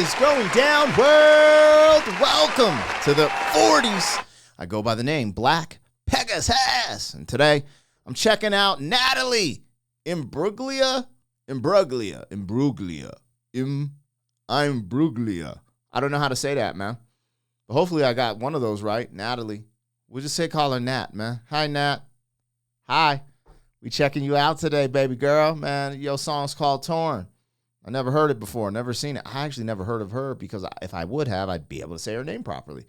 is going down, world? Welcome to the 40s. I go by the name Black Pegasus. And today, I'm checking out Natalie Imbruglia. Imbruglia. I don't know how to say that, man. But hopefully I got one of those right. Natalie. We'll just call her Nat, man. Hi, Nat. Hi. We checking you out today, baby girl. Man, your song's called Torn. I never heard it before, never seen it. I actually never heard of her because if I would have, I'd be able to say her name properly.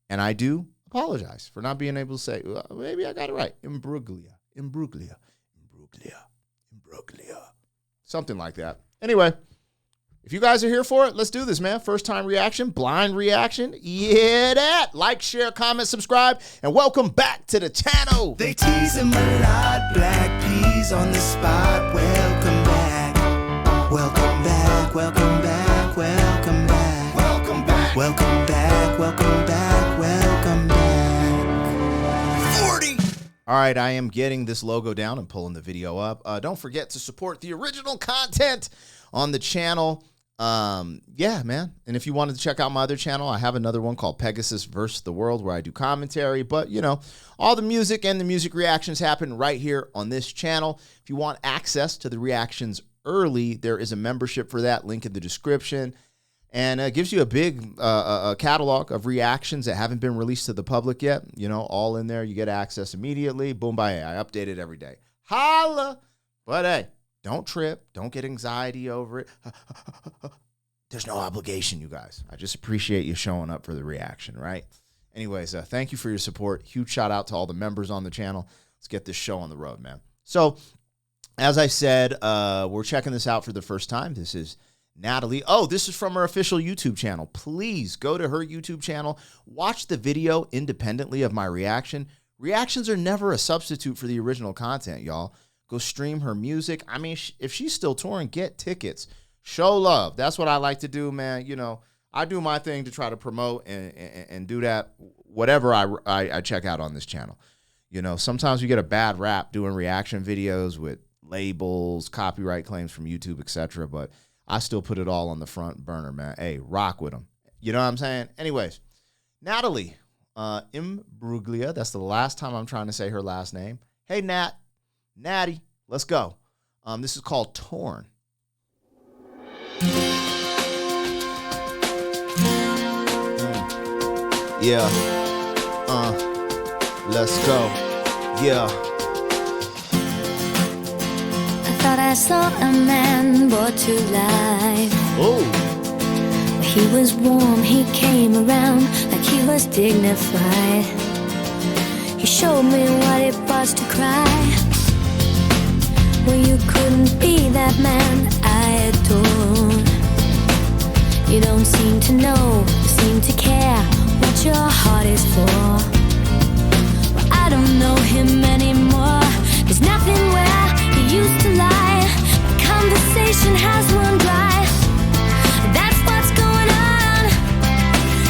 And I do apologize for not being able to say, well, maybe I got it right. Imbruglia. Something like that. Anyway, if you guys are here for it, let's do this, man. First time reaction, blind reaction. Yeah, that. Like, share, comment, subscribe, and welcome back to the channel. They tease him a lot, black peas on the spot. Welcome back. Welcome back, welcome back, welcome back. Welcome back. Welcome back, welcome back, welcome back. 40. All right, I am getting this logo down and pulling the video up. Don't forget to support the original content on the channel. Yeah, man. And if you wanted to check out my other channel, I have another one called Pegasus versus the World where I do commentary. But, you know, all the music and the music reactions happen right here on this channel. If you want access to the reactions early, there is a membership for that, link in the description, and it gives you a big catalog of reactions that haven't been released to the public yet. You know, all in there. You get access immediately. Boom, bye. I update it every day. Holla! But hey, don't trip. Don't get anxiety over it. There's no obligation, you guys. I just appreciate you showing up for the reaction, right? Anyways, thank you for your support. Huge shout out to all the members on the channel. Let's get this show on the road, man. So, as I said, we're checking this out for the first time. This is Natalie. Oh, this is from her official YouTube channel. Please go to her YouTube channel. Watch the video independently of my reaction. Reactions are never a substitute for the original content, y'all. Go stream her music. I mean, if she's still touring, get tickets. Show love. That's what I like to do, man. You know, I do my thing to try to promote and do that, whatever I check out on this channel. You know, sometimes we get a bad rap doing reaction videos with labels, copyright claims from YouTube, etc. But I still put it all on the front burner, man. Hey, rock with them. You know what I'm saying? Anyways, Natalie Imbruglia. That's the last time I'm trying to say her last name. Hey, Natty, let's go. This is called Torn. Yeah. Let's go. Yeah. Thought I saw a man brought to life. Oh. He was warm, he came around like he was dignified. He showed me what it was to cry. Well, you couldn't be that man I adore. You don't seem to know, you seem to care what your heart is for. Well, I don't know him anymore. There's nothing where he used to lie. The conversation has run dry. That's what's going on.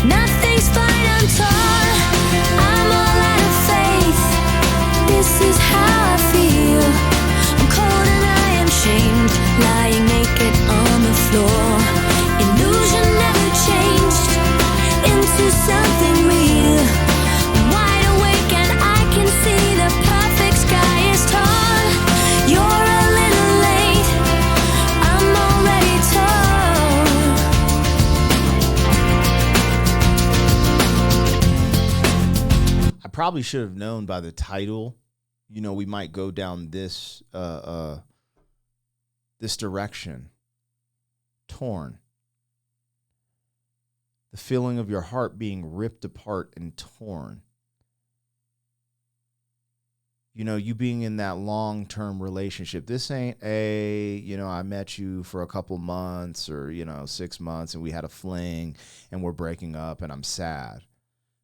Nothing's fine, I'm torn. I'm all out of faith. This is how I feel. I'm cold and I am shamed, lying naked on the floor. Illusion never changed into something real. I'm wide awake and I can see the perfect sky is torn. You're a little late, I'm already torn. I probably should have known by the title, you know, we might go down this this direction. Torn. The feeling of your heart being ripped apart and torn. You know, you being in that long-term relationship. This ain't I met you for a couple months or, 6 months and we had a fling and we're breaking up and I'm sad.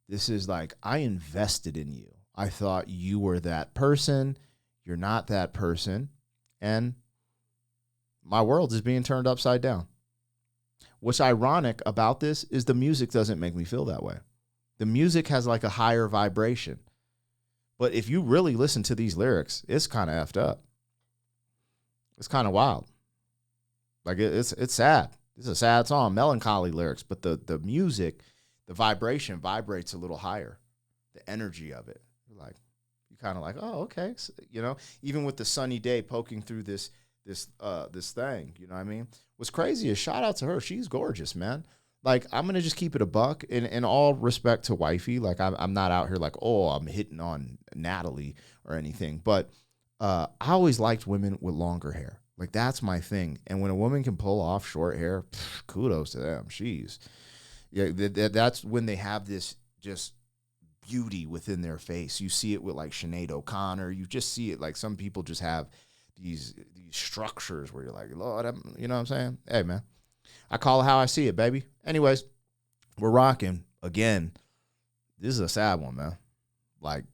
This is like, I invested in you. I thought you were that person. You're not that person. And my world is being turned upside down. What's ironic about this is the music doesn't make me feel that way. The music has like a higher vibration. But if you really listen to these lyrics, it's kind of effed up. It's kind of wild. Like it's sad. This is a sad song, melancholy lyrics, but the music, the vibration vibrates a little higher. The energy of it. You kind of like, oh, okay. So, even with the sunny day poking through this thing, you know what I mean? What's crazy is shout out to her. She's gorgeous, man. Like, I'm going to just keep it a buck in all respect to wifey. Like, I'm not out here like, oh, I'm hitting on Natalie or anything. But I always liked women with longer hair. Like, that's my thing. And when a woman can pull off short hair, kudos to them. That's when they have this just beauty within their face. You see it with like Sinead O'Connor. You just see it like some people just have these structures where you're like, Lord, you know what I'm saying? Hey, man, I call it how I see it, baby. Anyways, we're rocking again. This is a sad one, man. Like,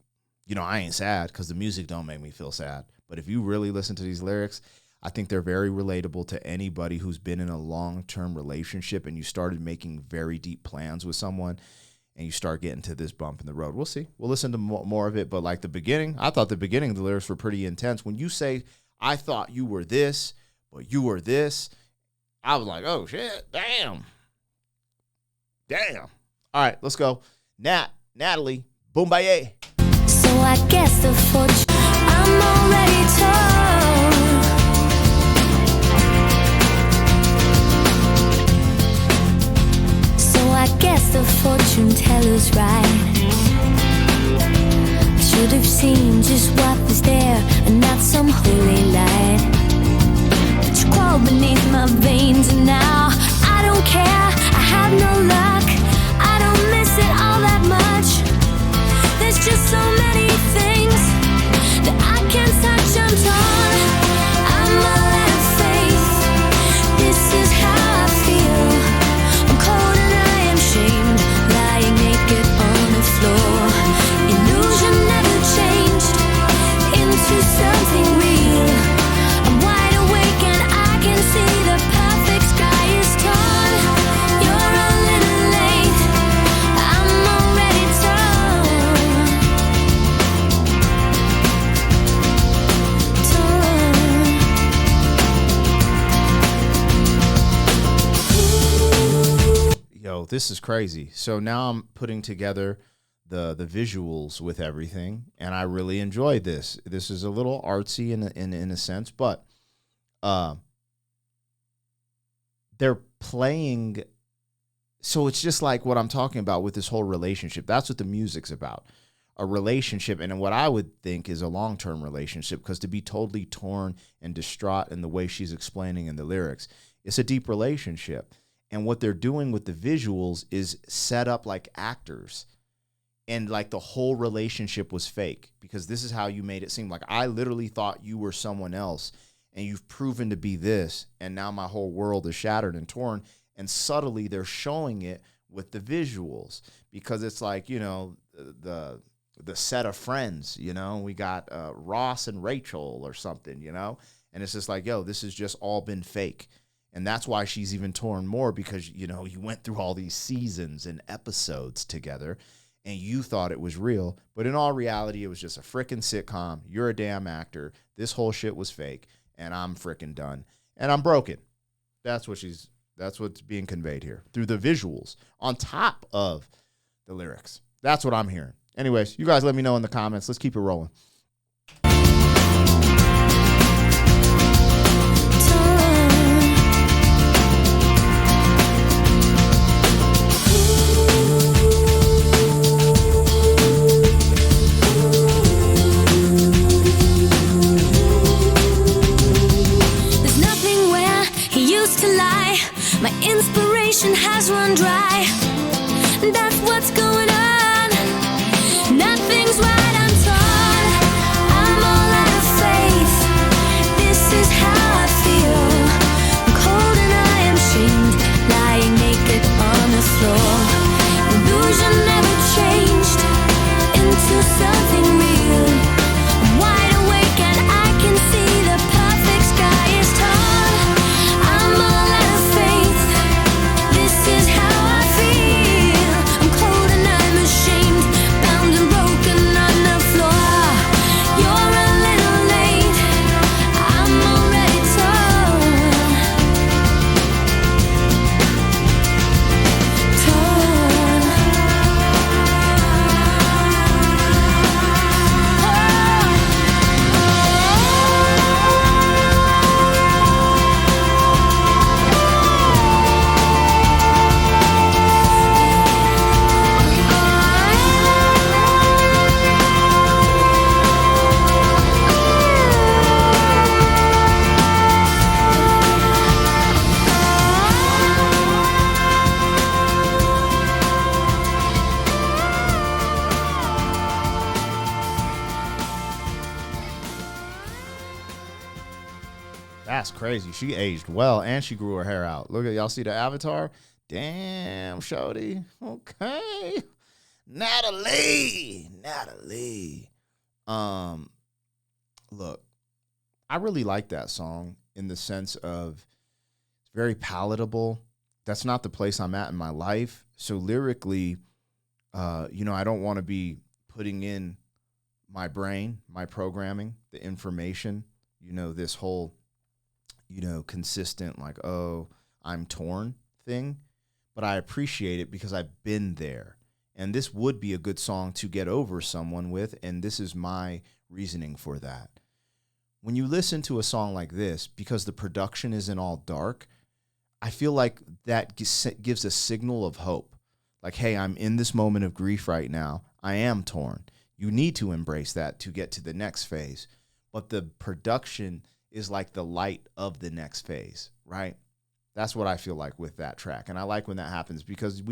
I ain't sad because the music don't make me feel sad. But if you really listen to these lyrics, I think they're very relatable to anybody who's been in a long-term relationship and you started making very deep plans with someone and you start getting to this bump in the road. We'll see. We'll listen to more of it. But like the beginning, I thought the beginning of the lyrics were pretty intense. When you say, I thought you were this, but you were this, I was like, oh, shit, damn. All right, let's go. Natalie, Boombaye. So I guess the fortune I'm already told. So I guess the fortune teller's right. I should have seen just what was there and not some holy light. But you crawled beneath my veins and now I don't care. I have no luck. I don't miss it all that much. There's just so many things that I can't touch. I'm torn. I'm all out of faith. This is how I feel. I'm cold and I am shamed, lying naked on the floor. Illusion never changed into something real. I'm wide awake and I can see the perfect sky is torn. You're a little late. I'm already torn. Yo, this is crazy. So now I'm putting together the visuals with everything, and I really enjoyed this. This is a little artsy in a sense, but they're playing. So it's just like what I'm talking about with this whole relationship. That's what the music's about. A relationship, and what I would think is a long-term relationship, because to be totally torn and distraught in the way she's explaining in the lyrics, it's a deep relationship. And what they're doing with the visuals is set up like actors. And like the whole relationship was fake, because this is how you made it seem. Like, I literally thought you were someone else and you've proven to be this. And now my whole world is shattered and torn. And subtly they're showing it with the visuals, because it's like, the set of friends, we got Ross and Rachel or something, and it's just like, yo, this has just all been fake. And that's why she's even torn more, because, you went through all these seasons and episodes together and you thought it was real. But in all reality, it was just a freaking sitcom. You're a damn actor. This whole shit was fake. And I'm freaking done. And I'm broken. That's what's being conveyed here through the visuals on top of the lyrics. That's what I'm hearing. Anyways, you guys let me know in the comments. Let's keep it rolling. My inspiration has run dry. That's what's going on. Nothing's right, I'm torn. I'm all out of faith. This is how I feel. I'm cold and I am shamed, lying naked on the floor. Illusion never changed into something real. I'm wide awake and I can see the perfect sky is torn. I'm all out of faith. This is how I feel. I'm cold and I'm ashamed, bound and broken on the floor. You're a little late. I'm already torn. crazy. She aged well, and she grew her hair out. Look at y'all. See the avatar? Damn, shorty. Okay, Natalie. Look, I really like that song in the sense of it's very palatable. That's not the place I'm at in my life. So lyrically, I don't want to be putting in my brain, my programming, the information, this whole, consistent like, oh, I'm torn thing. But I appreciate it because I've been there. And this would be a good song to get over someone with. And this is my reasoning for that. When you listen to a song like this, because the production isn't all dark, I feel like that gives a signal of hope. Like, hey, I'm in this moment of grief right now. I am torn. You need to embrace that to get to the next phase. But the production is like the light of the next phase, right? That's what I feel like with that track. And I like when that happens because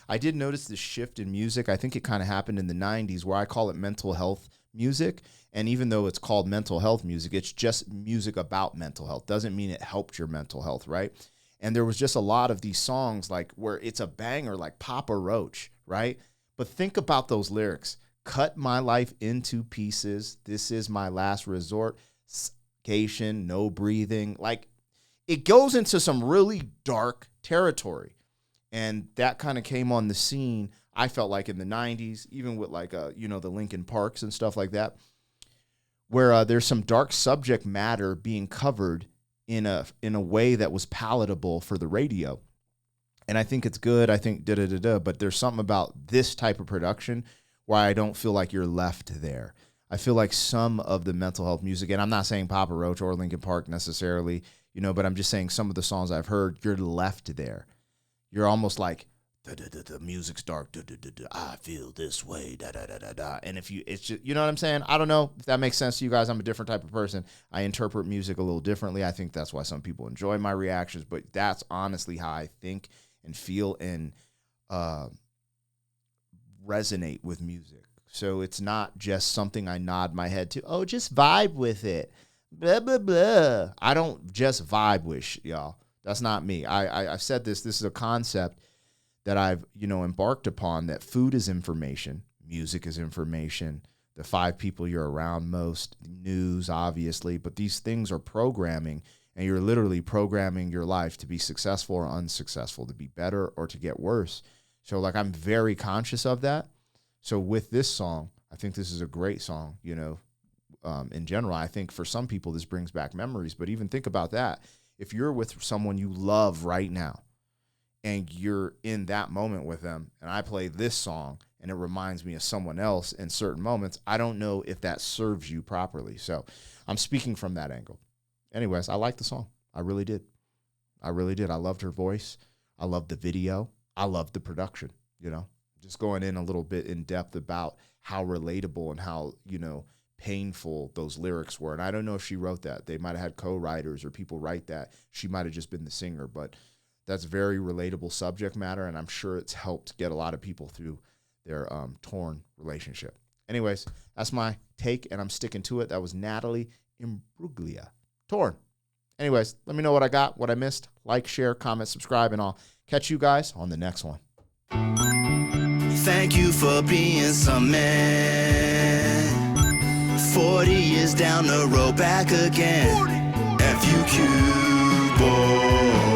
I did notice this shift in music. I think it kind of happened in the 90s where I call it mental health music. And even though it's called mental health music, it's just music about mental health. Doesn't mean it helped your mental health, right? And there was just a lot of these songs like where it's a banger like Papa Roach, right? But think about those lyrics. Cut my life into pieces. This is my last resort. Suffocation, no breathing. Like, it goes into some really dark territory. And that kind of came on the scene, I felt like in the 90s, even with like, the Linkin Parks and stuff like that, where there's some dark subject matter being covered in a way that was palatable for the radio. And I think it's good. I think but there's something about this type of production where I don't feel like you're left there. I feel like some of the mental health music, and I'm not saying Papa Roach or Linkin Park necessarily, but I'm just saying some of the songs I've heard, you're left there. You're almost like, the music's dark, I feel this way, and it's just, you know what I'm saying? I don't know if that makes sense to you guys. I'm a different type of person. I interpret music a little differently. I think that's why some people enjoy my reactions, but that's honestly how I think and feel and resonate with music. So it's not just something I nod my head to. Oh, just vibe with it. Blah, blah, blah. I don't just vibe with y'all. That's not me. I've said this. This is a concept that I've, embarked upon, that food is information. Music is information. The 5 people you're around most, news, obviously. But these things are programming, and you're literally programming your life to be successful or unsuccessful, to be better or to get worse. So, like, I'm very conscious of that. So with this song, I think this is a great song, in general. I think for some people this brings back memories, but even think about that. If you're with someone you love right now and you're in that moment with them and I play this song and it reminds me of someone else in certain moments, I don't know if that serves you properly. So I'm speaking from that angle. Anyways, I like the song. I really did. I loved her voice. I loved the video. I loved the production, just going in a little bit in depth about how relatable and how, painful those lyrics were. And I don't know if she wrote that. They might have had co-writers or people write that. She might have just been the singer, but that's very relatable subject matter. And I'm sure it's helped get a lot of people through their torn relationship. Anyways, that's my take and I'm sticking to it. That was Natalie Imbruglia. Torn. Anyways, let me know what I got, what I missed. Like, share, comment, subscribe, and I'll catch you guys on the next one. Thank you for being some man. 40 years down the road, back again. FUQ boy.